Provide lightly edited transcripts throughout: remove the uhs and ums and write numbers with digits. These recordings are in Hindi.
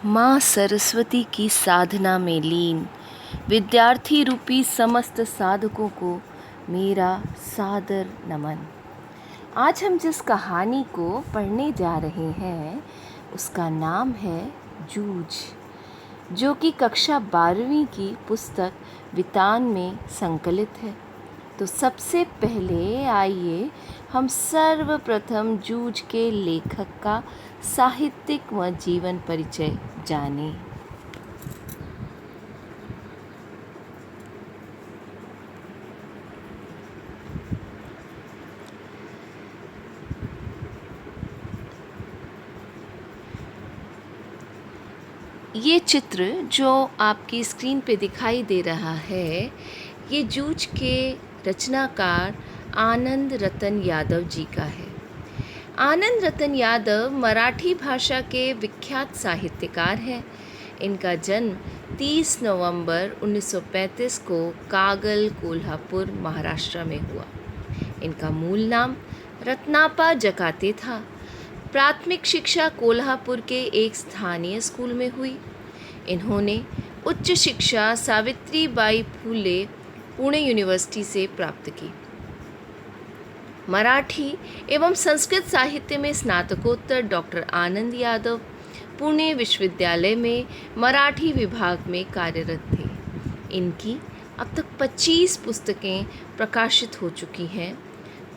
माँ सरस्वती की साधना में लीन विद्यार्थी रूपी समस्त साधकों को मेरा सादर नमन। आज हम जिस कहानी को पढ़ने जा रहे हैं उसका नाम है जूझ, जो कि कक्षा 12वीं की पुस्तक वितान में संकलित है। तो सबसे पहले आइए हम सर्वप्रथम जूझ के लेखक का साहित्यिक व जीवन परिचय जानें। ये चित्र जो आपकी स्क्रीन पे दिखाई दे रहा है, ये जूझ के रचनाकार आनंद रतन यादव जी का है। आनंद रतन यादव मराठी भाषा के विख्यात साहित्यकार हैं। इनका जन्म 30 नवंबर 1935 को कागल, कोल्हापुर, महाराष्ट्र में हुआ। इनका मूल नाम रत्नापा जकाते था। प्राथमिक शिक्षा कोल्हापुर के एक स्थानीय स्कूल में हुई। इन्होंने उच्च शिक्षा सावित्रीबाई फुले पुणे यूनिवर्सिटी से प्राप्त की। मराठी एवं संस्कृत साहित्य में स्नातकोत्तर डॉक्टर आनंद यादव पुणे विश्वविद्यालय में मराठी विभाग में कार्यरत थे। इनकी अब तक 25 पुस्तकें प्रकाशित हो चुकी हैं।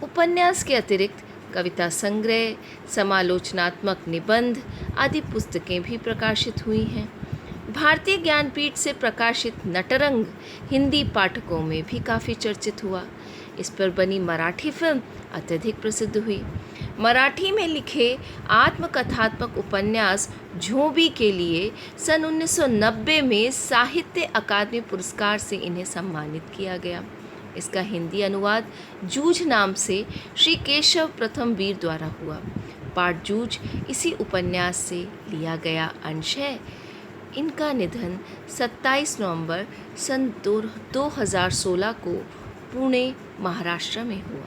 उपन्यास के अतिरिक्त कविता संग्रह, समालोचनात्मक निबंध आदि पुस्तकें भी प्रकाशित हुई हैं। भारतीय ज्ञानपीठ से प्रकाशित नटरंग हिंदी पाठकों में भी काफ़ी चर्चित हुआ। इस पर बनी मराठी फिल्म अत्यधिक प्रसिद्ध हुई। मराठी में लिखे आत्मकथात्मक उपन्यास झोंबी के लिए सन 1990 में साहित्य अकादमी पुरस्कार से इन्हें सम्मानित किया गया। इसका हिंदी अनुवाद जूझ नाम से श्री केशव प्रथम वीर द्वारा हुआ। पाठ जूझ इसी उपन्यास से लिया गया अंश है। इनका निधन 27 नवंबर सन 2016 को पुणे, महाराष्ट्र में हुआ।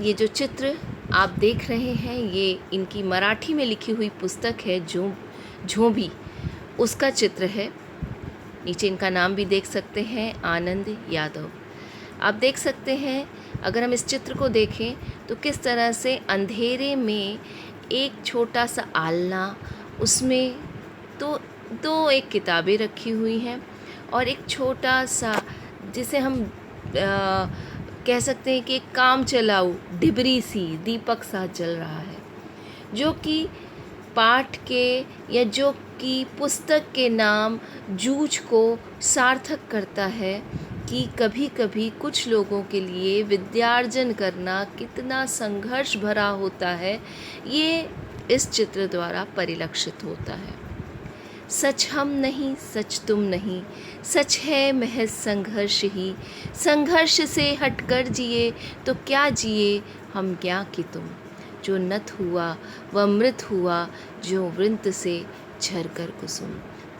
ये जो चित्र आप देख रहे हैं, ये इनकी मराठी में लिखी हुई पुस्तक है झोंबी, उसका चित्र है। नीचे इनका नाम भी देख सकते हैं, आनंद यादव। आप देख सकते हैं, अगर हम इस चित्र को देखें तो किस तरह से अंधेरे में एक छोटा सा आलना, उसमें दो एक किताबें रखी हुई हैं और एक छोटा सा, जिसे हम कह सकते हैं कि एक काम चलाऊ डिबरी सी दीपक सा जल रहा है, जो कि पाठ के या जो कि पुस्तक के नाम जूझ को सार्थक करता है कि कभी कभी कुछ लोगों के लिए विद्यार्जन करना कितना संघर्ष भरा होता है, ये इस चित्र द्वारा परिलक्षित होता है। सच हम नहीं, सच तुम नहीं, सच है महज संघर्ष ही। संघर्ष से हटकर जिए तो क्या जिए हम क्या कि तुम। जो नत हुआ वह मृत हुआ, जो वृंत से झरकर कुसुम।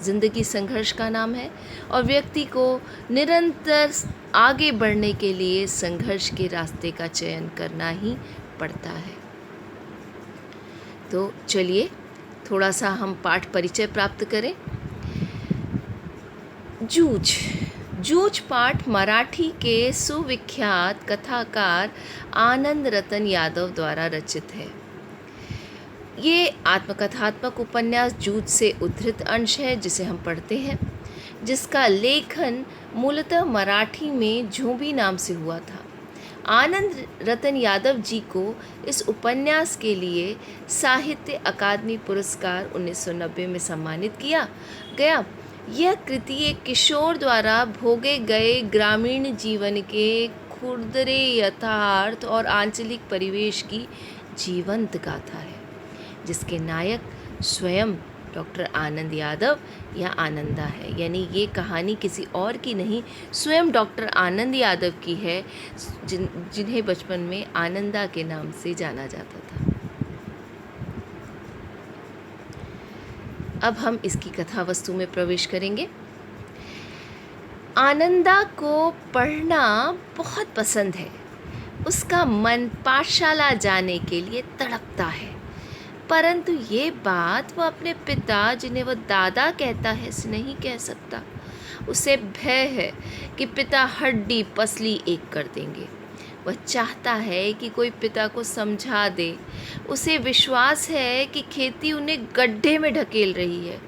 जिंदगी संघर्ष का नाम है और व्यक्ति को निरंतर आगे बढ़ने के लिए संघर्ष के रास्ते का चयन करना ही पड़ता है। तो चलिए थोड़ा सा हम पाठ परिचय प्राप्त करें। जूझ पाठ मराठी के सुविख्यात कथाकार आनंद रतन यादव द्वारा रचित है। ये आत्मकथात्मक उपन्यास जूझ से उद्धृत अंश है जिसे हम पढ़ते हैं, जिसका लेखन मूलतः मराठी में झोंबी नाम से हुआ था। आनंद रतन यादव जी को इस उपन्यास के लिए साहित्य अकादमी पुरस्कार 1990 में सम्मानित किया गया। यह कृति एक किशोर द्वारा भोगे गए ग्रामीण जीवन के खुरदरे यथार्थ और आंचलिक परिवेश की जीवंत गाथा है, जिसके नायक स्वयं डॉक्टर आनंद यादव या आनंदा है। यानी ये कहानी किसी और की नहीं, स्वयं डॉक्टर आनंद यादव की है, जिन्हें बचपन में आनंदा के नाम से जाना जाता था। अब हम इसकी कथा वस्तु में प्रवेश करेंगे। आनंदा को पढ़ना बहुत पसंद है। उसका मन पाठशाला जाने के लिए तड़पता है। परंतु ये बात वह अपने पिता, जिन्हें वह दादा कहता है, से नहीं कह सकता। उसे भय है कि पिता हड्डी पसली एक कर देंगे। वह चाहता है कि कोई पिता को समझा दे। उसे विश्वास है कि खेती उन्हें गड्ढे में ढकेल रही है।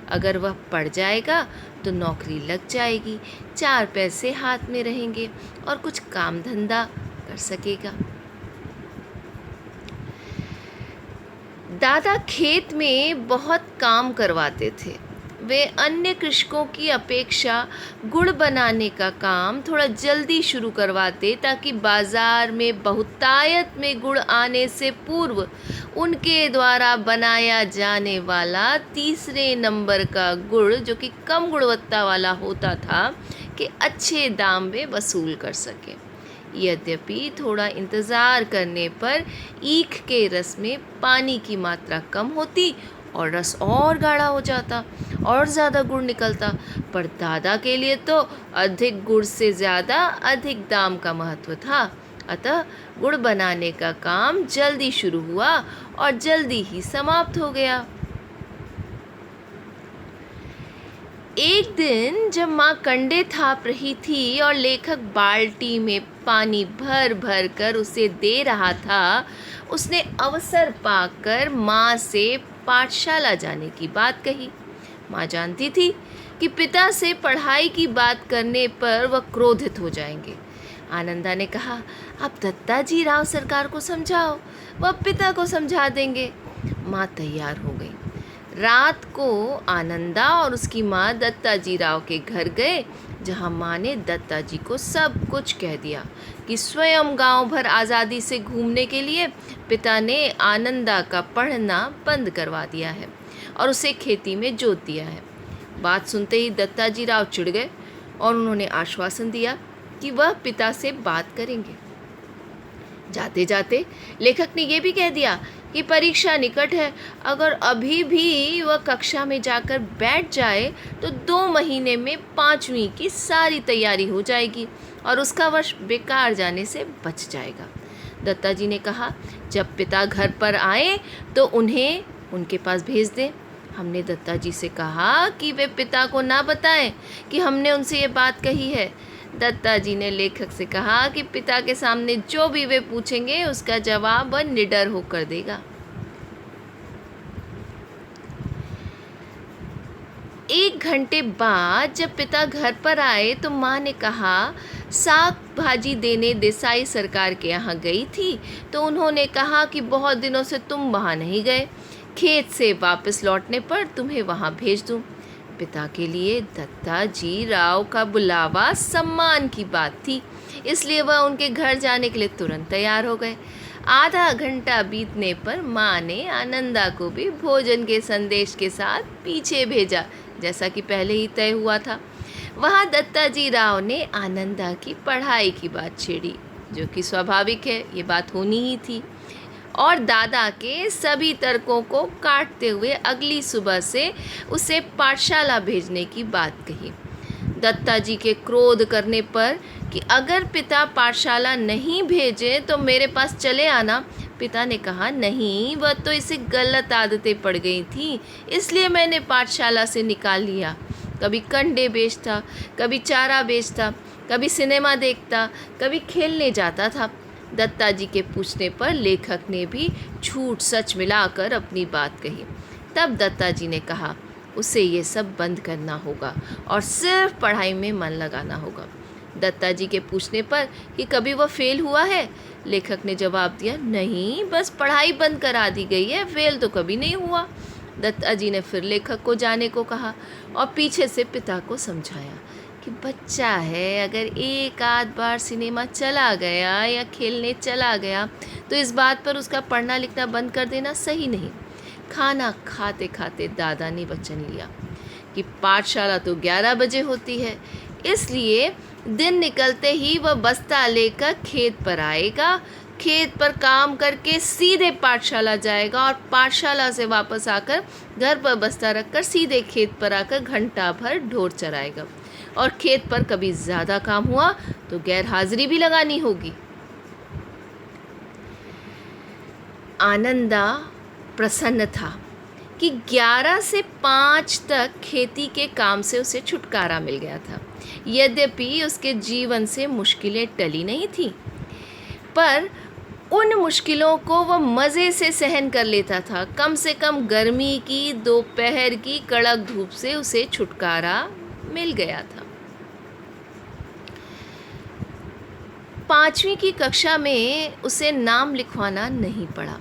अगर वह पढ़ जाएगा तो नौकरी लग जाएगी, 4 पैसे हाथ में रहेंगे और कुछ काम धंधा कर सकेगा। दादा खेत में बहुत काम करवाते थे। वे अन्य कृषकों की अपेक्षा गुड़ बनाने का काम थोड़ा जल्दी शुरू करवाते, ताकि बाज़ार में बहुतायत में गुड़ आने से पूर्व उनके द्वारा बनाया जाने वाला तीसरे नंबर का गुड़, जो कि कम गुणवत्ता वाला होता था, कि अच्छे दाम वे वसूल कर सकें। यद्यपि थोड़ा इंतज़ार करने पर ईख के रस में पानी की मात्रा कम होती और रस और गाढ़ा हो जाता और ज़्यादा गुड़ निकलता, पर दादा के लिए तो अधिक गुड़ से ज़्यादा अधिक दाम का महत्व था। अतः गुड़ बनाने का काम जल्दी शुरू हुआ और जल्दी ही समाप्त हो गया। एक दिन जब माँ कंडे थाप रही थी और लेखक बाल्टी में पानी भर भर कर उसे दे रहा था, उसने अवसर पाकर माँ से पाठशाला जाने की बात कही। माँ जानती थी कि पिता से पढ़ाई की बात करने पर वह क्रोधित हो जाएंगे। आनंदा ने कहा, आप दत्ताजी राव सरकार को समझाओ, वह पिता को समझा देंगे। माँ तैयार हो गई। रात को आनंदा और उसकी माँ दत्ताजी राव के घर गए, जहाँ माँ ने दत्ताजी को सब कुछ कह दिया कि स्वयं गांव भर आज़ादी से घूमने के लिए पिता ने आनंदा का पढ़ना बंद करवा दिया है और उसे खेती में जोत दिया है। बात सुनते ही दत्ताजी राव चिढ़ गए और उन्होंने आश्वासन दिया कि वह पिता से बात करेंगे। जाते जाते लेखक ने यह भी कह दिया कि परीक्षा निकट है, अगर अभी भी वह कक्षा में जाकर बैठ जाए तो 2 महीने में 5वीं की सारी तैयारी हो जाएगी और उसका वर्ष बेकार जाने से बच जाएगा। दत्ताजी ने कहा, जब पिता घर पर आए तो उन्हें उनके पास भेज दें। हमने दत्ताजी से कहा कि वे पिता को ना बताएं कि हमने उनसे ये बात कही है। दत्ताजी ने लेखक से कहा कि पिता के सामने जो भी वे पूछेंगे उसका जवाब वह निडर होकर देगा। एक घंटे बाद जब पिता घर पर आए तो माँ ने कहा, साग भाजी देने देसाई सरकार के यहाँ गई थी तो उन्होंने कहा कि बहुत दिनों से तुम वहाँ नहीं गए, खेत से वापस लौटने पर तुम्हें वहाँ भेज दूँ। पिता के लिए दत्ताजी राव का बुलावा सम्मान की बात थी, इसलिए वह उनके घर जाने के लिए तुरंत तैयार हो गए। आधा घंटा बीतने पर माँ ने आनंदा को भी भोजन के संदेश के साथ पीछे भेजा, जैसा कि पहले ही तय हुआ था। वहाँ दत्ताजी राव ने आनंदा की पढ़ाई की बात छेड़ी, जो कि स्वाभाविक है, ये बात होनी ही थी, और दादा के सभी तर्कों को काटते हुए अगली सुबह से उसे पाठशाला भेजने की बात कही। दत्ताजी के क्रोध करने पर कि अगर पिता पाठशाला नहीं भेजे तो मेरे पास चले आना, पिता ने कहा, नहीं, वह तो इसे गलत आदतें पड़ गई थी, इसलिए मैंने पाठशाला से निकाल लिया। कभी कंडे बेचता, कभी चारा बेचता, कभी सिनेमा देखता, कभी खेलने जाता था। दत्ताजी के पूछने पर लेखक ने भी झूठ सच मिलाकर अपनी बात कही। तब दत्ताजी ने कहा, उसे ये सब बंद करना होगा और सिर्फ पढ़ाई में मन लगाना होगा। दत्ताजी के पूछने पर कि कभी वह फेल हुआ है, लेखक ने जवाब दिया, नहीं, बस पढ़ाई बंद करा दी गई है, फेल तो कभी नहीं हुआ। दत्ताजी ने फिर लेखक को जाने को कहा और पीछे से पिता को समझाया कि बच्चा है, अगर एक आध बार सिनेमा चला गया या खेलने चला गया तो इस बात पर उसका पढ़ना लिखना बंद कर देना सही नहीं। खाना खाते खाते दादा ने वचन लिया कि पाठशाला तो 11 बजे होती है, इसलिए दिन निकलते ही वह बस्ता लेकर खेत पर आएगा, खेत पर काम करके सीधे पाठशाला जाएगा और पाठशाला से वापस आकर घर पर बस्ता रखकर सीधे खेत पर आकर घंटा भर ढोर चराएगा, और खेत पर कभी ज़्यादा काम हुआ तो गैर हाजिरी भी लगानी होगी। आनंदा प्रसन्न था कि 11 से 5 तक खेती के काम से उसे छुटकारा मिल गया था। यद्यपि उसके जीवन से मुश्किलें टली नहीं थीं, पर उन मुश्किलों को वह मज़े से सहन कर लेता था। कम से कम गर्मी की दोपहर की कड़क धूप से उसे छुटकारा मिल गया था। 5वीं की कक्षा में उसे नाम लिखवाना नहीं पड़ा।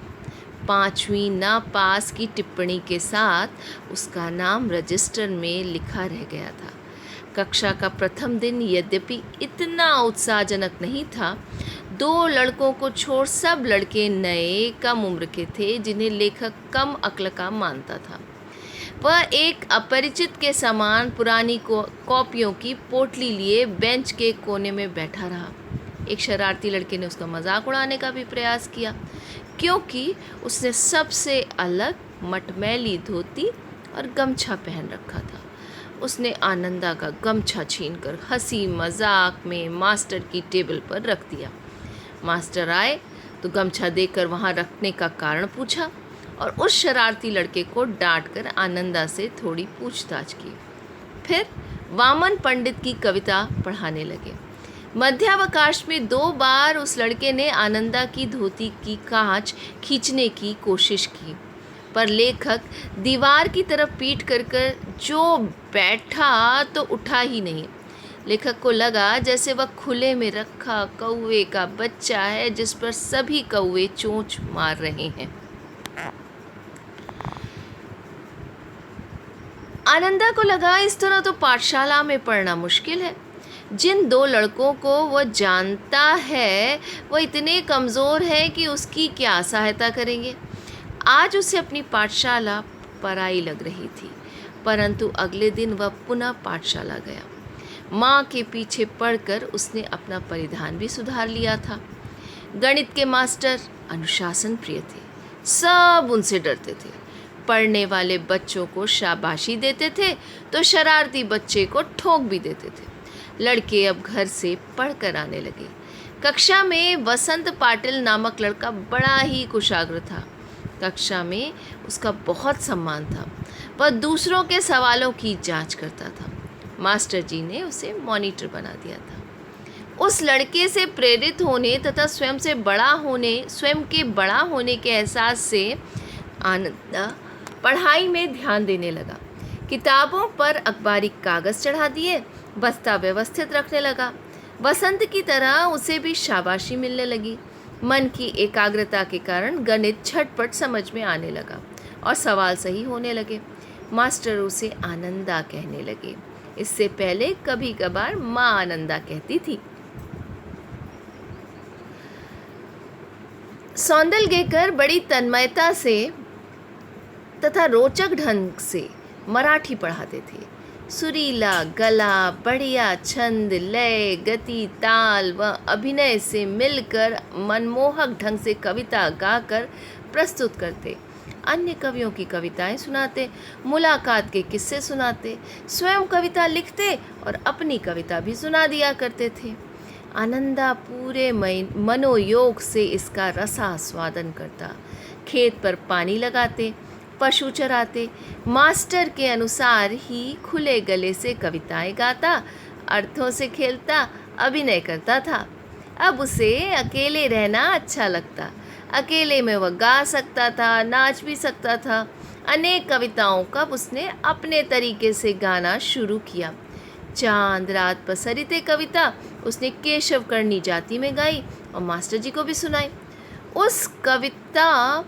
5वीं ना पास की टिप्पणी के साथ उसका नाम रजिस्टर में लिखा रह गया था। कक्षा का प्रथम दिन यद्यपि इतना उत्साहजनक नहीं था। 2 लड़कों को छोड़ सब लड़के नए, कम उम्र के थे, जिन्हें लेखक कम अक्ल का मानता था। वह एक अपरिचित के समान पुरानी कॉपियों की पोटली लिए बेंच के कोने में बैठा रहा। एक शरारती लड़के ने उसका मजाक उड़ाने का भी प्रयास किया, क्योंकि उसने सबसे अलग मटमैली धोती और गमछा पहन रखा था। उसने आनंदा का गमछा छीनकर हंसी मजाक में मास्टर की टेबल पर रख दिया। मास्टर आए तो गमछा देकर वहाँ रखने का कारण पूछा और उस शरारती लड़के को डांटकर आनंदा से थोड़ी पूछताछ की। फिर वामन पंडित की कविता पढ़ाने लगे। मध्यावकाश में 2 बार उस लड़के ने आनंदा की धोती की कांच खींचने की कोशिश की, पर लेखक दीवार की तरफ पीठ कर जो बैठा तो उठा ही नहीं। लेखक को लगा जैसे वह खुले में रखा कौवे का बच्चा है जिस पर सभी कौवे चोंच मार रहे हैं। आनंदा को लगा इस तरह तो पाठशाला में पढ़ना मुश्किल है। जिन 2 लड़कों को वह जानता है वह इतने कमज़ोर हैं कि उसकी क्या सहायता करेंगे। आज उसे अपनी पाठशाला पराई लग रही थी, परंतु अगले दिन वह पुनः पाठशाला गया। माँ के पीछे पड़कर उसने अपना परिधान भी सुधार लिया था। गणित के मास्टर अनुशासन प्रिय थे, सब उनसे डरते थे। पढ़ने वाले बच्चों को शाबाशी देते थे तो शरारती बच्चे को ठोक भी देते थे। लड़के अब घर से पढ़कर आने लगे। कक्षा में वसंत पाटिल नामक लड़का बड़ा ही कुशाग्र था। कक्षा में उसका बहुत सम्मान था। वह दूसरों के सवालों की जांच करता था। मास्टर जी ने उसे मॉनिटर बना दिया था। उस लड़के से प्रेरित होने तथा स्वयं के बड़ा होने के एहसास से आनंदा पढ़ाई में ध्यान देने लगा। किताबों पर अखबारी कागज़ चढ़ा दिए, बस्ता व्यवस्थित रखने लगा। वसंत की तरह उसे भी शाबाशी मिलने लगी। मन की एकाग्रता के कारण गणित झटपट समझ में आने लगा और सवाल सही होने लगे। मास्टर उसे आनंदा कहने लगे। इससे पहले कभी कभार माँ आनंदा कहती थी। सौंदलगेकर बड़ी तन्मयता से तथा रोचक ढंग से मराठी पढ़ाते थे। सुरीला गला, बढ़िया छंद, लय, गति, ताल व अभिनय से मिलकर मनमोहक ढंग से कविता गाकर प्रस्तुत करते। अन्य कवियों की कविताएं सुनाते, मुलाकात के किस्से सुनाते, स्वयं कविता लिखते और अपनी कविता भी सुना दिया करते थे। आनंदा पूरे मनोयोग से इसका रसास्वादन करता। खेत पर पानी लगाते, पशु चराते, मास्टर के अनुसार ही खुले गले से कविताएं गाता, अर्थों से खेलता, अभिनय करता था। अब उसे अकेले रहना अच्छा लगता। अकेले में वह गा सकता था, नाच भी सकता था। अनेक कविताओं का उसने अपने तरीके से गाना शुरू किया। चांद रात पसरिते कविता उसने केशव करनी जाति में गाई और मास्टर जी को भी सुनाई। उस कविता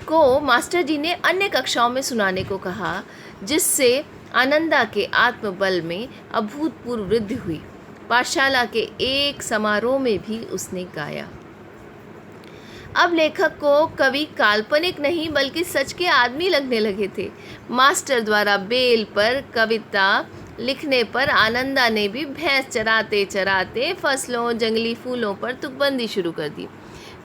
को मास्टर जी ने अन्य कक्षाओं में सुनाने को कहा, जिससे आनंदा के आत्मबल में अभूतपूर्व वृद्धि हुई। पाठशाला के एक समारोह में भी उसने गाया। अब लेखक को कवि काल्पनिक नहीं बल्कि सच के आदमी लगने लगे थे। मास्टर द्वारा बेल पर कविता लिखने पर आनंदा ने भी भैंस चराते चराते फसलों, जंगली फूलों पर तुकबंदी शुरू कर दी।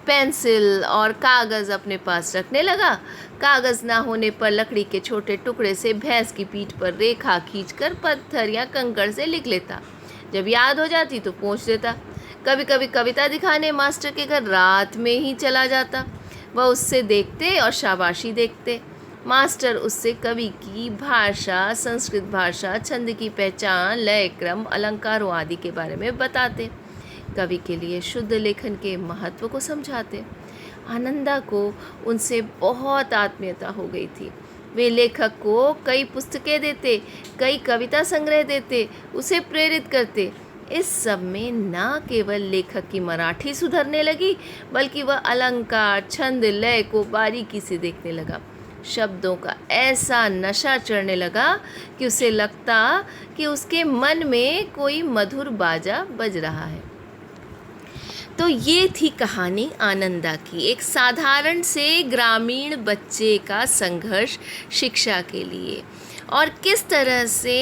पेंसिल और कागज़ अपने पास रखने लगा। कागज़ ना होने पर लकड़ी के छोटे टुकड़े से भैंस की पीठ पर रेखा खींचकर पत्थर या कंकड़ से लिख लेता। जब याद हो जाती तो पोंछ देता। कभी कभी कविता दिखाने मास्टर के घर रात में ही चला जाता। वह उससे देखते और शाबाशी देखते। मास्टर उससे कवि की भाषा, संस्कृत भाषा, छंद की पहचान, लय, क्रम, अलंकारों आदि के बारे में बताते। कवि के लिए शुद्ध लेखन के महत्व को समझाते। आनंदा को उनसे बहुत आत्मीयता हो गई थी। वे लेखक को कई पुस्तकें देते, कई कविता संग्रह देते, उसे प्रेरित करते। इस सब में न केवल लेखक की मराठी सुधरने लगी, बल्कि वह अलंकार, छंद, लय को बारीकी से देखने लगा। शब्दों का ऐसा नशा चढ़ने लगा कि उसे लगता कि उसके मन में कोई मधुर बाजा बज रहा है। तो ये थी कहानी आनंदा की, एक साधारण से ग्रामीण बच्चे का संघर्ष शिक्षा के लिए, और किस तरह से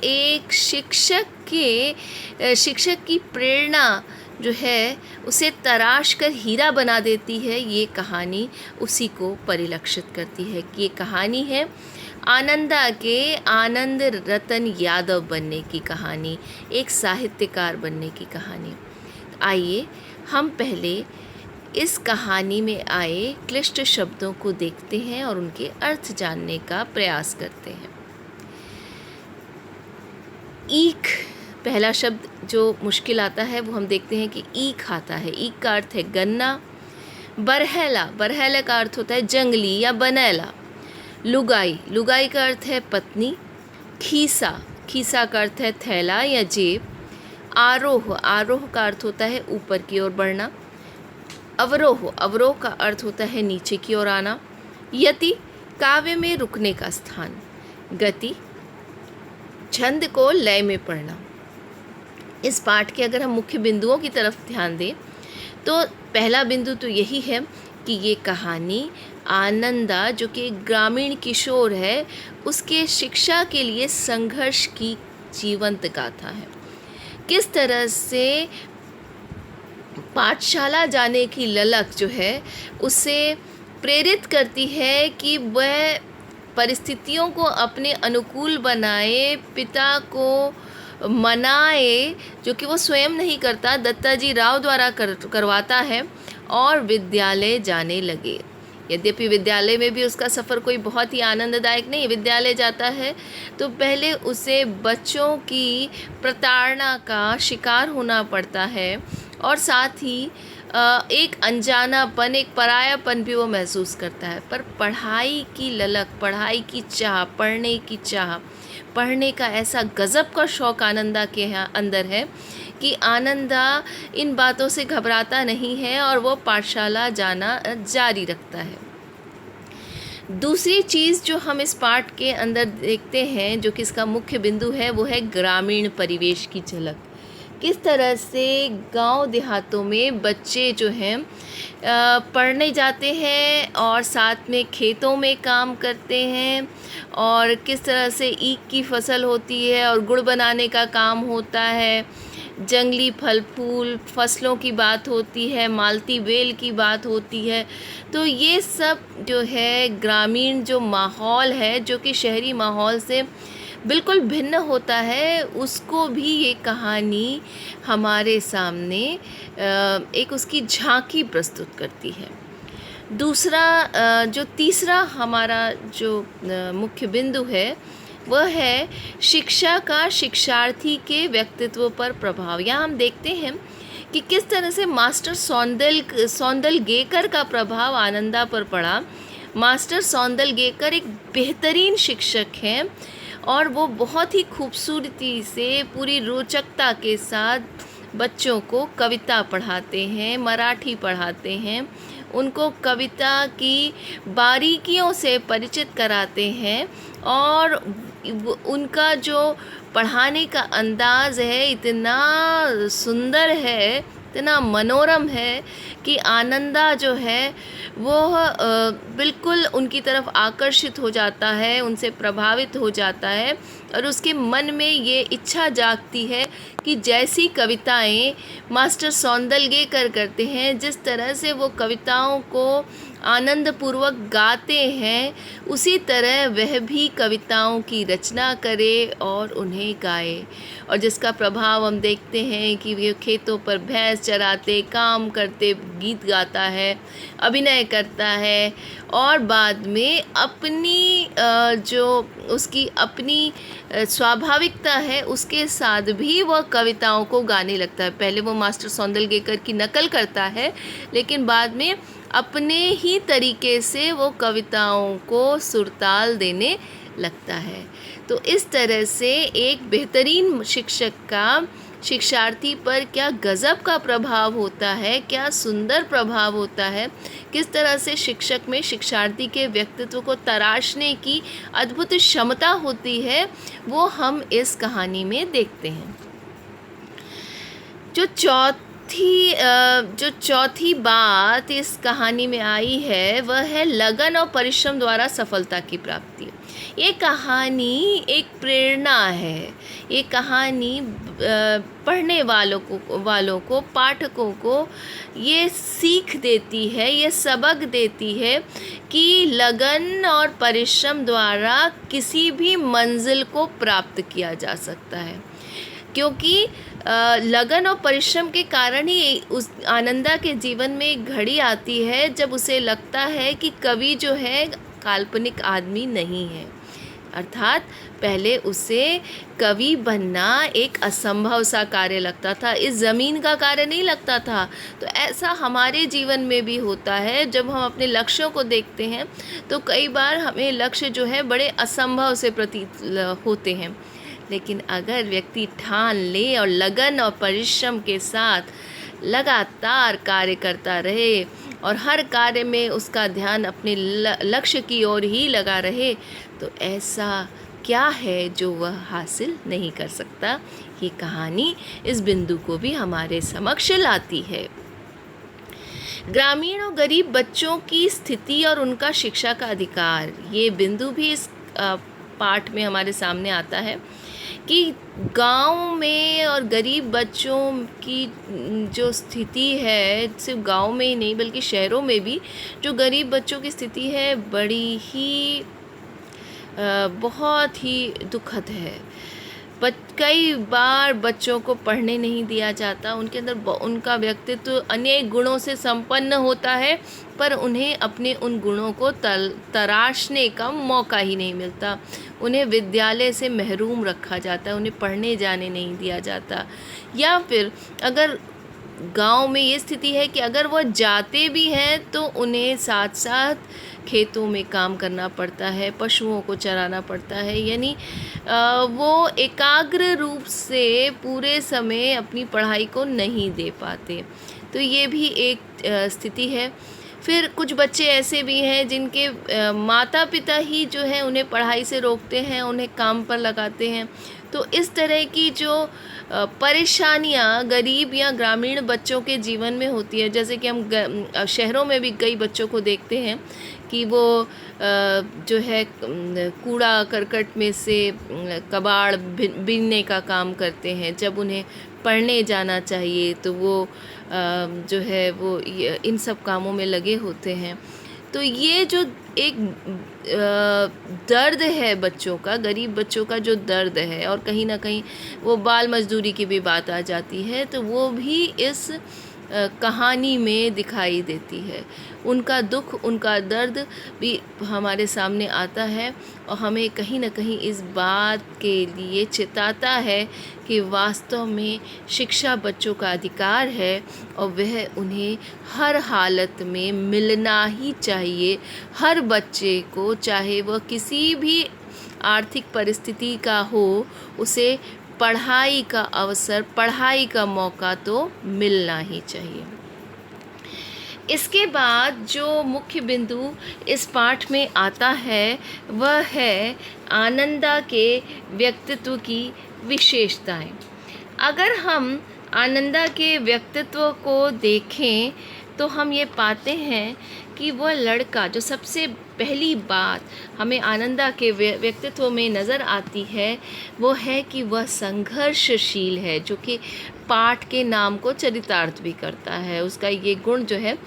एक शिक्षक की प्रेरणा जो है उसे तराश कर हीरा बना देती है। ये कहानी उसी को परिलक्षित करती है कि ये कहानी है आनंदा के आनंद रतन यादव बनने की कहानी, एक साहित्यकार बनने की कहानी। आइए हम पहले इस कहानी में आए क्लिष्ट शब्दों को देखते हैं और उनके अर्थ जानने का प्रयास करते हैं। ईख, पहला शब्द जो मुश्किल आता है वो हम देखते हैं कि ईख आता है। ईख का अर्थ है गन्ना। बरहैला, बरहैला का अर्थ होता है जंगली या बनैला। लुगाई, लुगाई का अर्थ है पत्नी। खीसा, खीसा का अर्थ है थैला या जेब। आरोह, आरोह का अर्थ होता है ऊपर की ओर बढ़ना। अवरोह, अवरोह का अर्थ होता है नीचे की ओर आना। यति, काव्य में रुकने का स्थान। गति, छंद को लय में पढ़ना। इस पाठ के अगर हम मुख्य बिंदुओं की तरफ ध्यान दें तो पहला बिंदु तो यही है कि ये कहानी आनंदा, जो कि एक ग्रामीण किशोर है, उसके शिक्षा के लिए संघर्ष की जीवंत गाथा है। किस तरह से पाठशाला जाने की ललक जो है उसे प्रेरित करती है कि वह परिस्थितियों को अपने अनुकूल बनाए, पिता को मनाए, जो कि वो स्वयं नहीं करता, दत्ताजी राव द्वारा करवाता है, और विद्यालय जाने लगे। यद्यपि विद्यालय में भी उसका सफ़र कोई बहुत ही आनंददायक नहीं। विद्यालय जाता है तो पहले उसे बच्चों की प्रताड़ना का शिकार होना पड़ता है, और साथ ही एक अनजानापन, एक परायापन भी वो महसूस करता है। पर पढ़ाई की ललक, पढ़ाई की चाह, पढ़ने की चाह, पढ़ने का ऐसा गज़ब का शौक़ आनंदा के यहाँ अंदर है कि आनंदा इन बातों से घबराता नहीं है और वो पाठशाला जाना जारी रखता है। दूसरी चीज़ जो हम इस पाठ के अंदर देखते हैं, जो कि इसका मुख्य बिंदु है, वो है ग्रामीण परिवेश की झलक। किस तरह से गांव देहातों में बच्चे जो हैं पढ़ने जाते हैं और साथ में खेतों में काम करते हैं, और किस तरह से ईख की फसल होती है और गुड़ बनाने का काम होता है, जंगली फल फूल फसलों की बात होती है, मालती बेल की बात होती है। तो ये सब जो है ग्रामीण जो माहौल है, जो कि शहरी माहौल से बिल्कुल भिन्न होता है, उसको भी ये कहानी हमारे सामने एक उसकी झांकी प्रस्तुत करती है। दूसरा जो तीसरा हमारा जो मुख्य बिंदु है वह है शिक्षा का शिक्षार्थी के व्यक्तित्व पर प्रभाव। यहाँ हम देखते हैं कि किस तरह से मास्टर सौंदलगेकर का प्रभाव आनंदा पर पड़ा। मास्टर सौंदलगेकर एक बेहतरीन शिक्षक हैं और वो बहुत ही खूबसूरती से, पूरी रोचकता के साथ बच्चों को कविता पढ़ाते हैं, मराठी पढ़ाते हैं, उनको कविता की बारीकियों से परिचित कराते हैं, और उनका जो पढ़ाने का अंदाज़ है इतना सुंदर है, इतना मनोरम है कि आनंदा जो है वो बिल्कुल उनकी तरफ आकर्षित हो जाता है, उनसे प्रभावित हो जाता है और उसके मन में ये इच्छा जागती है कि जैसी कविताएं मास्टर सौंदलगेकर करते हैं, जिस तरह से वो कविताओं को आनंदपूर्वक गाते हैं, उसी तरह वह भी कविताओं की रचना करे और उन्हें गाए। और जिसका प्रभाव हम देखते हैं कि वे खेतों पर भैंस चराते, काम करते गीत गाता है, अभिनय करता है और बाद में अपनी जो उसकी अपनी स्वाभाविकता है उसके साथ भी वह कविताओं को गाने लगता है। पहले वो मास्टर सौंदलगेकर की नकल करता है, लेकिन बाद में अपने ही तरीके से वो कविताओं को सुरताल देने लगता है। तो इस तरह से एक बेहतरीन शिक्षक का शिक्षार्थी पर क्या गज़ब का प्रभाव होता है, क्या सुंदर प्रभाव होता है, किस तरह से शिक्षक में शिक्षार्थी के व्यक्तित्व को तराशने की अद्भुत क्षमता होती है, वो हम इस कहानी में देखते हैं। जो चौथी बात इस कहानी में आई है वह है लगन और परिश्रम द्वारा सफलता की प्राप्ति। ये कहानी एक प्रेरणा है। ये कहानी पढ़ने वालों को पाठकों को ये सीख देती है, ये सबक देती है कि लगन और परिश्रम द्वारा किसी भी मंजिल को प्राप्त किया जा सकता है। क्योंकि लगन और परिश्रम के कारण ही उस आनंदा के जीवन में एक घड़ी आती है जब उसे लगता है कि कवि जो है काल्पनिक आदमी नहीं है, अर्थात पहले उसे कवि बनना एक असंभव सा कार्य लगता था, इस ज़मीन का कार्य नहीं लगता था। तो ऐसा हमारे जीवन में भी होता है। जब हम अपने लक्ष्यों को देखते हैं तो कई बार हमें लक्ष्य जो है बड़े असंभव से प्रतीत होते हैं, लेकिन अगर व्यक्ति ठान ले और लगन और परिश्रम के साथ लगातार कार्य करता रहे और हर कार्य में उसका ध्यान अपने लक्ष्य की ओर ही लगा रहे, तो ऐसा क्या है जो वह हासिल नहीं कर सकता। ये कहानी इस बिंदु को भी हमारे समक्ष लाती है। ग्रामीण और गरीब बच्चों की स्थिति और उनका शिक्षा का अधिकार, ये बिंदु भी इस पाठ में हमारे सामने आता है कि गांव में और गरीब बच्चों की जो स्थिति है, सिर्फ गांव में ही नहीं बल्कि शहरों में भी जो गरीब बच्चों की स्थिति है बड़ी ही बहुत ही दुखद है। कई बार बच्चों को पढ़ने नहीं दिया जाता, उनके अंदर उनका व्यक्तित्व अनेक गुणों से संपन्न होता है, पर उन्हें अपने उन गुणों को तराशने का मौका ही नहीं मिलता। उन्हें विद्यालय से महरूम रखा जाता है, उन्हें पढ़ने जाने नहीं दिया जाता। या फिर अगर गांव में ये स्थिति है कि अगर वह जाते भी हैं तो उन्हें साथ साथ खेतों में काम करना पड़ता है, पशुओं को चराना पड़ता है, यानी वो एकाग्र रूप से पूरे समय अपनी पढ़ाई को नहीं दे पाते। तो ये भी एक स्थिति है। फिर कुछ बच्चे ऐसे भी हैं जिनके माता पिता ही जो है उन्हें पढ़ाई से रोकते हैं, उन्हें काम पर लगाते हैं। तो इस तरह की जो परेशानियां गरीब या ग्रामीण बच्चों के जीवन में होती है, जैसे कि हम शहरों में भी कई बच्चों को देखते हैं कि वो जो है कूड़ा करकट में से कबाड़ बीनने का काम करते हैं। जब उन्हें पढ़ने जाना चाहिए तो वो जो है वो इन सब कामों में लगे होते हैं। तो ये जो एक दर्द है बच्चों का, गरीब बच्चों का जो दर्द है, और कहीं ना कहीं वो बाल मजदूरी की भी बात आ जाती है, तो वो भी इस कहानी में दिखाई देती है। उनका दुख, उनका दर्द भी हमारे सामने आता है और हमें कहीं ना कहीं इस बात के लिए चिताता है कि वास्तव में शिक्षा बच्चों का अधिकार है और वह उन्हें हर हालत में मिलना ही चाहिए। हर बच्चे को, चाहे वह किसी भी आर्थिक परिस्थिति का हो, उसे पढ़ाई का अवसर, पढ़ाई का मौका तो मिलना ही चाहिए। इसके बाद जो मुख्य बिंदु इस पाठ में आता है वह है आनंदा के व्यक्तित्व की विशेषताएं। अगर हम आनंदा के व्यक्तित्व को देखें तो हम ये पाते हैं कि वह लड़का जो सबसे पहली बात हमें आनंदा के व्यक्तित्व में नज़र आती है वो है कि वह संघर्षशील है, जो कि पाठ के नाम को चरितार्थ भी करता है। उसका ये गुण जो है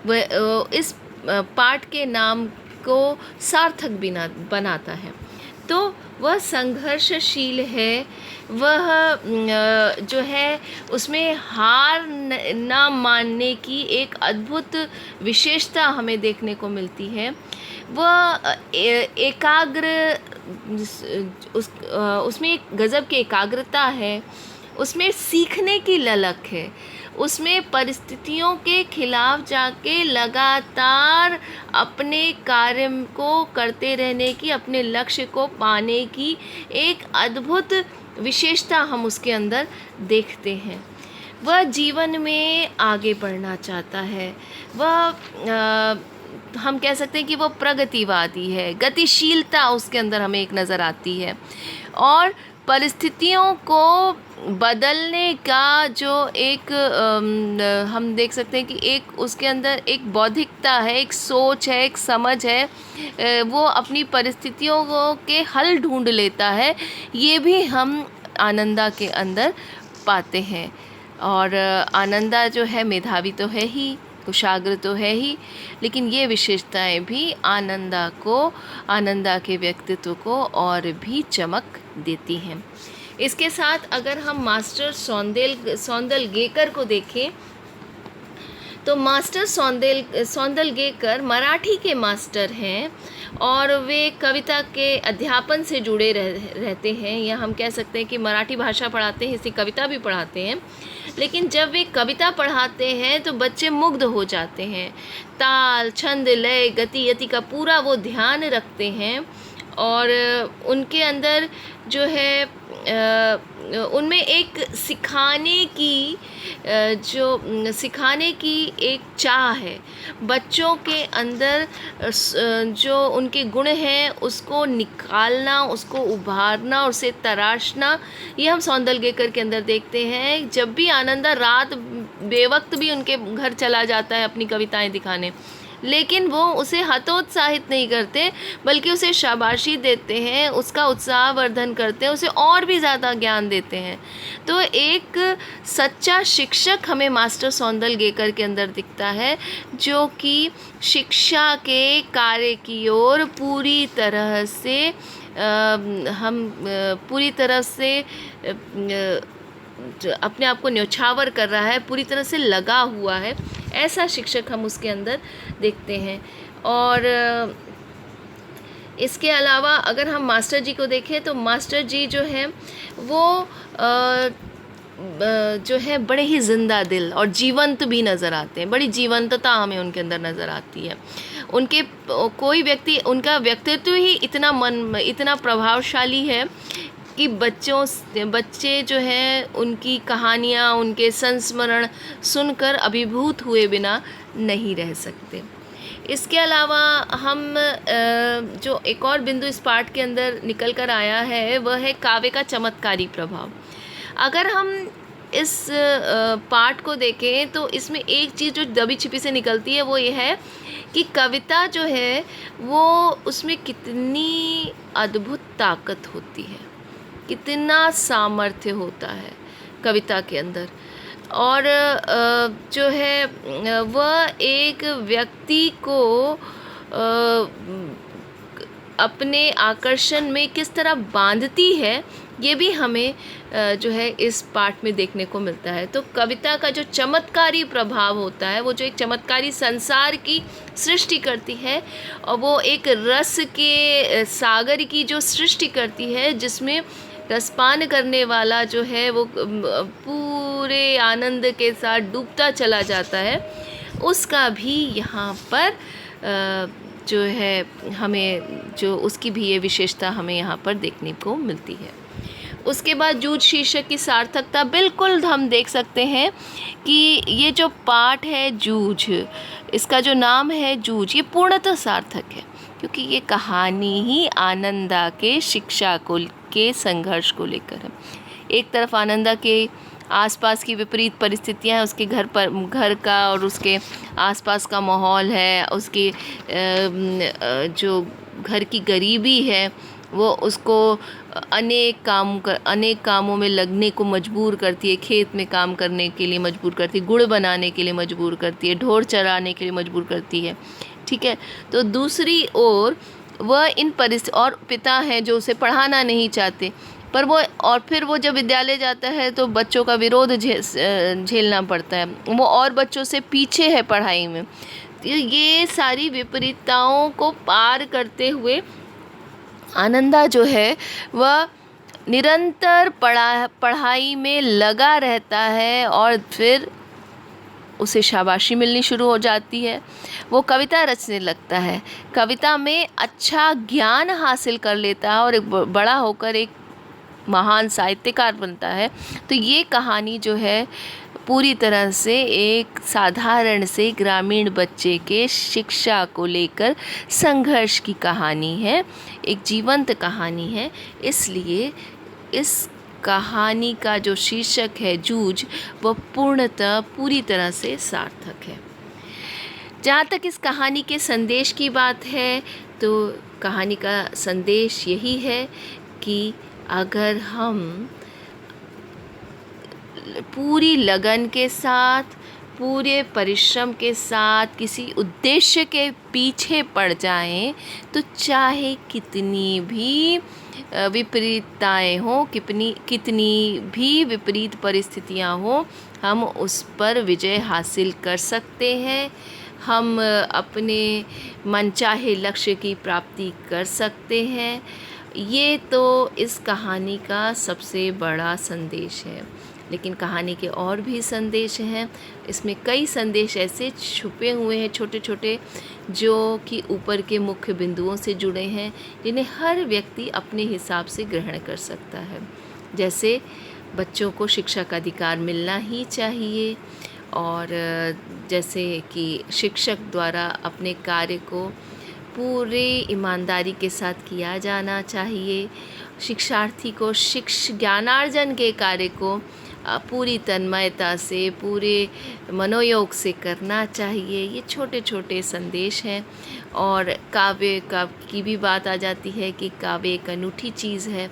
वह इस पाठ के नाम को सार्थक भी बनाता है। तो वह संघर्षशील है, वह जो है उसमें हार ना मानने की एक अद्भुत विशेषता हमें देखने को मिलती है। वह एकाग्र उसमें एक गज़ब की एकाग्रता है, उसमें सीखने की ललक है, उसमें परिस्थितियों के खिलाफ जाके लगातार अपने कार्य को करते रहने की, अपने लक्ष्य को पाने की एक अद्भुत विशेषता हम उसके अंदर देखते हैं। वह जीवन में आगे बढ़ना चाहता है, वह हम कह सकते हैं कि वो प्रगतिवादी है, गतिशीलता उसके अंदर हमें एक नज़र आती है, और परिस्थितियों को बदलने का जो एक हम देख सकते हैं कि एक उसके अंदर एक बौद्धिकता है, एक सोच है, एक समझ है, वो अपनी परिस्थितियों के हल ढूंढ लेता है। ये भी हम आनंदा के अंदर पाते हैं। और आनंदा जो है मेधावी तो है ही, कुशाग्र तो है ही, लेकिन ये विशेषताएं भी आनंदा के व्यक्तित्व को और भी चमक देती हैं। इसके साथ अगर हम मास्टर सौंदलगेकर को देखें तो मास्टर सौंदलगेकर मराठी के मास्टर हैं और वे कविता के अध्यापन से जुड़े रहते हैं, या हम कह सकते हैं कि मराठी भाषा पढ़ाते हैं, इसलिए कविता भी पढ़ाते हैं। लेकिन जब वे कविता पढ़ाते हैं तो बच्चे मुग्ध हो जाते हैं, ताल, छंद, लय, गति, यति का पूरा वो ध्यान रखते हैं, और उनके अंदर जो है उनमें एक सिखाने की एक चाह है। बच्चों के अंदर जो उनके गुण हैं उसको निकालना, उसको उभारना, उसे तराशना, ये हम सौंदलगेकर के अंदर देखते हैं। जब भी आनंदा रात बेवक्त भी उनके घर चला जाता है अपनी कविताएं दिखाने, लेकिन वो उसे हतोत्साहित नहीं करते, बल्कि उसे शाबाशी देते हैं, उसका उत्साहवर्धन करते हैं, उसे और भी ज़्यादा ज्ञान देते हैं। तो एक सच्चा शिक्षक हमें मास्टर सौंदलगेकर के अंदर दिखता है, जो कि शिक्षा के कार्य की ओर पूरी तरह से अपने आप को न्यौछावर कर रहा है, पूरी तरह से लगा हुआ है। ऐसा शिक्षक हम उसके अंदर देखते हैं। और इसके अलावा अगर हम मास्टर जी को देखें तो मास्टर जी जो हैं वो जो है बड़े ही जिंदा दिल और जीवंत भी नज़र आते हैं। बड़ी जीवंतता हमें उनके अंदर नज़र आती है। उनके कोई व्यक्ति, उनका व्यक्तित्व ही इतना प्रभावशाली है कि बच्चे जो हैं उनकी कहानियाँ, उनके संस्मरण सुनकर अभिभूत हुए बिना नहीं रह सकते। इसके अलावा हम जो एक और बिंदु इस पाठ के अंदर निकल कर आया है वह है काव्य का चमत्कारी प्रभाव। अगर हम इस पाठ को देखें तो इसमें एक चीज़ जो दबी छिपी से निकलती है वो ये है कि कविता जो है वो उसमें कितनी अद्भुत ताकत होती है, कितना सामर्थ्य होता है कविता के अंदर। और जो है वह एक व्यक्ति को अपने आकर्षण में किस तरह बांधती है, ये भी हमें जो है इस पाठ में देखने को मिलता है। तो कविता का जो चमत्कारी प्रभाव होता है, वो जो एक चमत्कारी संसार की सृष्टि करती है, और वो एक रस के सागर की जो सृष्टि करती है, जिसमें रसपान करने वाला जो है वो पूरे आनंद के साथ डूबता चला जाता है, उसका भी यहाँ पर जो है हमें जो उसकी भी ये विशेषता हमें यहाँ पर देखने को मिलती है। उसके बाद जूझ शीर्षक की सार्थकता बिल्कुल हम देख सकते हैं कि ये जो पाठ है जूझ, इसका जो नाम है जूझ, ये पूर्णतः सार्थक है, क्योंकि ये कहानी ही आनंदा के शिक्षा को के संघर्ष को लेकर है। एक तरफ आसपास की विपरीत परिस्थितियां हैं, उसके घर का और उसके आसपास का माहौल है, उसकी जो घर की गरीबी है वो उसको अनेक कामों में लगने को मजबूर करती है, खेत में काम करने के लिए मजबूर करती है, गुड़ बनाने के लिए मजबूर करती है, ढोर चराने के लिए मजबूर करती है। ठीक है, तो दूसरी ओर वह और पिता हैं जो उसे पढ़ाना नहीं चाहते, पर फिर वो जब विद्यालय जाता है तो बच्चों का विरोध झेलना पड़ता है, वो और बच्चों से पीछे है पढ़ाई में। तो ये सारी विपरीतताओं को पार करते हुए आनंदा जो है वह निरंतर पढ़ाई में लगा रहता है और फिर उसे शाबाशी मिलनी शुरू हो जाती है। वो कविता रचने लगता है, कविता में अच्छा ज्ञान हासिल कर लेता है और एक बड़ा होकर एक महान साहित्यकार बनता है। तो ये कहानी जो है पूरी तरह से एक साधारण से ग्रामीण बच्चे के शिक्षा को लेकर संघर्ष की कहानी है, एक जीवंत कहानी है। इसलिए इस कहानी का जो शीर्षक है जूझ, वह पूरी तरह से सार्थक है। जहाँ तक इस कहानी के संदेश की बात है तो कहानी का संदेश यही है कि अगर हम पूरी लगन के साथ, पूरे परिश्रम के साथ किसी उद्देश्य के पीछे पड़ जाएं तो चाहे कितनी भी विपरीतताएं हों, कितनी भी विपरीत परिस्थितियां हों, हम उस पर विजय हासिल कर सकते हैं। हम अपने मनचाहे लक्ष्य की प्राप्ति कर सकते हैं। ये तो इस कहानी का सबसे बड़ा संदेश है। लेकिन कहानी के और भी संदेश हैं, इसमें कई संदेश ऐसे छुपे हुए हैं छोटे छोटे, जो कि ऊपर के मुख्य बिंदुओं से जुड़े हैं, जिन्हें हर व्यक्ति अपने हिसाब से ग्रहण कर सकता है। जैसे बच्चों को शिक्षा का अधिकार मिलना ही चाहिए, और जैसे कि शिक्षक द्वारा अपने कार्य को पूरे ईमानदारी के साथ किया जाना चाहिए, शिक्षार्थी को ज्ञानार्जन के कार्य को पूरी तन्मयता से, पूरे मनोयोग से करना चाहिए। ये छोटे छोटे संदेश हैं। और काव्य की भी बात आ जाती है कि काव्य एक अनूठी चीज़ है।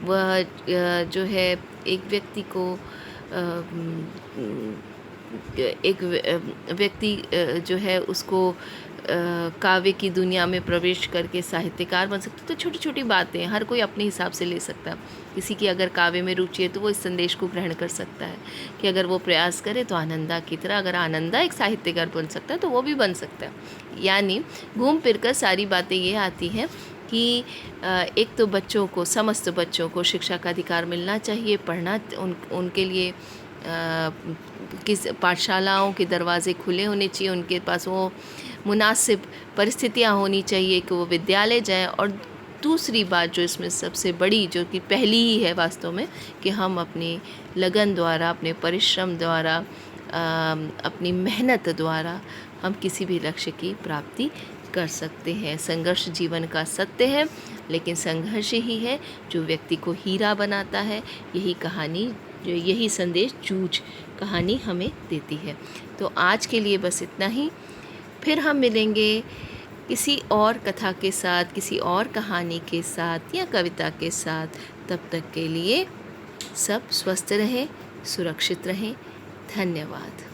वह जो है एक व्यक्ति को जो है उसको काव्य की दुनिया में प्रवेश करके साहित्यकार बन सकते। तो छोटी छोटी बातें हर कोई अपने हिसाब से ले सकता है। किसी की अगर काव्य में रुचि है तो वो इस संदेश को ग्रहण कर सकता है कि अगर वो प्रयास करे तो आनंदा की तरह, अगर आनंदा एक साहित्यकार बन सकता है तो वो भी बन सकता है। यानी घूम फिर कर सारी बातें ये आती हैं कि एक तो बच्चों को, समस्त बच्चों को शिक्षा का अधिकार मिलना चाहिए, पढ़ना उनके लिए किस पाठशालाओं के दरवाज़े खुले होने चाहिए, उनके पास वो मुनासिब परिस्थितियाँ होनी चाहिए कि वो विद्यालय जाएं। और दूसरी बात जो इसमें सबसे बड़ी, जो कि पहली ही है वास्तव में, कि हम अपनी लगन द्वारा, अपने परिश्रम द्वारा, अपनी मेहनत द्वारा हम किसी भी लक्ष्य की प्राप्ति कर सकते हैं। संघर्ष जीवन का सत्य है, लेकिन संघर्ष ही है जो व्यक्ति को हीरा बनाता है। यही संदेश जूझ कहानी हमें देती है। तो आज के लिए बस इतना ही। फिर हम मिलेंगे किसी और कथा के साथ, किसी और कहानी के साथ या कविता के साथ। तब तक के लिए सब स्वस्थ रहें, सुरक्षित रहें। धन्यवाद।